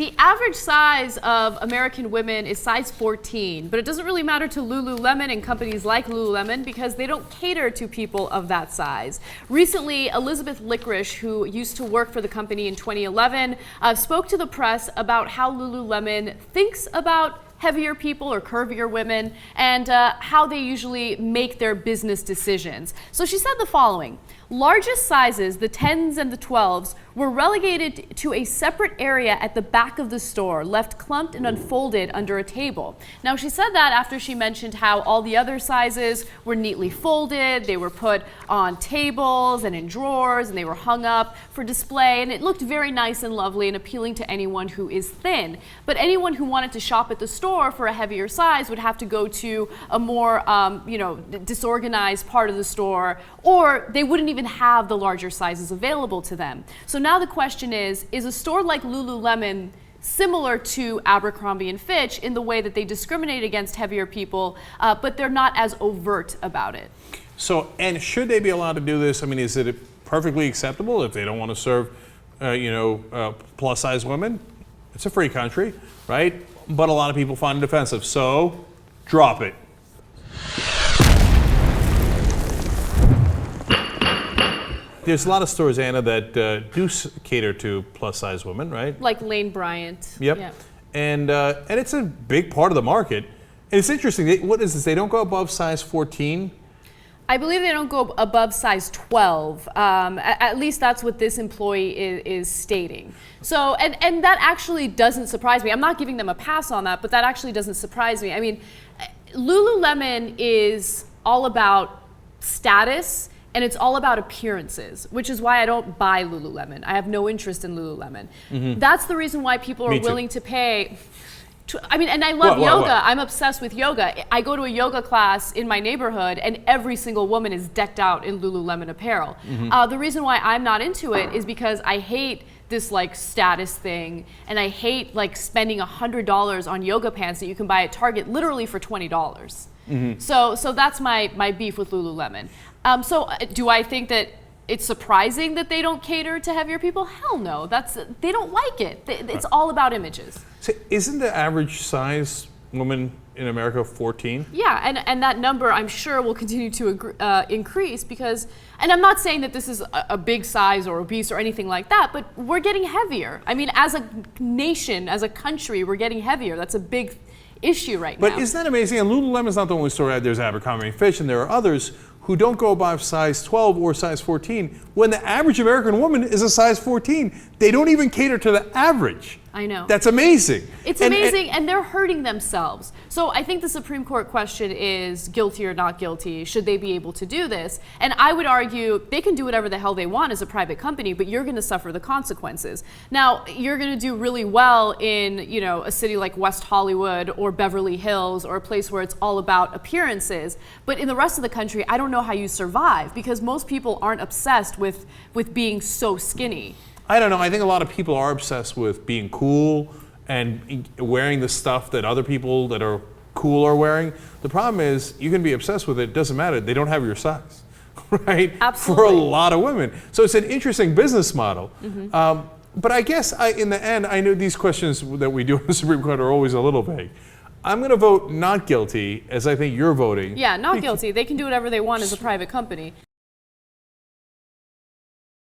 The average size of American women is size 14, but it doesn't really matter to Lululemon and companies like Lululemon because they don't cater to people of that size. Recently, Elizabeth Licorish, who used to work for the company in 2011, spoke to the press about how Lululemon thinks about heavier people or curvier women and how they usually make their business decisions. So she said the following: largest sizes, the 10s and the 12s, were relegated to a separate area at the back of the store, left clumped and unfolded under a table. Now, she said that after she mentioned how all the other sizes were neatly folded, they were put on tables and in drawers, and they were hung up for display, and it looked very nice and lovely and appealing to anyone who is thin. But anyone who wanted to shop at the store for a heavier size would have to go to a more, disorganized part of the store, or they wouldn't even have the larger sizes available to them. So now the question is a store like Lululemon similar to Abercrombie & Fitch in the way that they discriminate against heavier people, but they're not as overt about it? So, and should they be allowed to do this? I mean, is it perfectly acceptable if they don't want to serve, plus-size women? It's a free country, right? But a lot of people find it offensive, so drop it. There's a lot of stores, Anna, that do cater to plus-size women, right? Like Lane Bryant. Yep. Yeah. And it's a big part of the market. And it's interesting. What is this? They don't go above size 14? I believe they don't go above size 12. At least that's what this employee is stating. So, and that actually doesn't surprise me. I'm not giving them a pass on that, but that actually doesn't surprise me. I mean, Lululemon is all about status, and it's all about appearances, which is why I don't buy Lululemon. I have no interest in Lululemon. Mm-hmm. That's the reason why people are willing to pay. And I love yoga. What? I'm obsessed with yoga. I go to a yoga class in my neighborhood, and every single woman is decked out in Lululemon apparel. Mm-hmm. The reason why I'm not into it is because I hate this like status thing, and I hate like spending $100 on yoga pants that you can buy at Target literally for $20. Mm-hmm. So that's my beef with Lululemon. So do I think that it's surprising that they don't cater to heavier people? Hell no. They don't like it. It's all about images. So isn't the average size woman in America 14? Yeah, and that number I'm sure will continue to increase because, and I'm not saying that this is a big size or obese or anything like that, but we're getting heavier. I mean, as a nation, as a country, we're getting heavier. That's a big issue right now. But isn't that amazing? And Lululemon's not the only store out there. There's Abercrombie & Fitch, and there are others who don't go above size 12 or size 14 when the average American woman is a size 14. They don't even cater to the average. I know. That's amazing. It's amazing, and they're hurting themselves. So I think the Supreme Court question is guilty or not guilty. Should they be able to do this? And I would argue they can do whatever the hell they want as a private company, but you're going to suffer the consequences. Now, you're going to do really well in, a city like West Hollywood or Beverly Hills or a place where it's all about appearances. But in the rest of the country, I don't know how you survive because most people aren't obsessed with being so skinny. I don't know. I think a lot of people are obsessed with being cool and wearing the stuff that other people that are cool are wearing. The problem is you can be obsessed with it. It doesn't matter. They don't have your size, right? Absolutely. For a lot of women. So it's an interesting business model. Mm-hmm. But I guess in the end, I know these questions that we do in the Supreme Court are always a little vague. I'm going to vote not guilty, as I think you're voting. Yeah, not guilty. They can do whatever they want as a private company.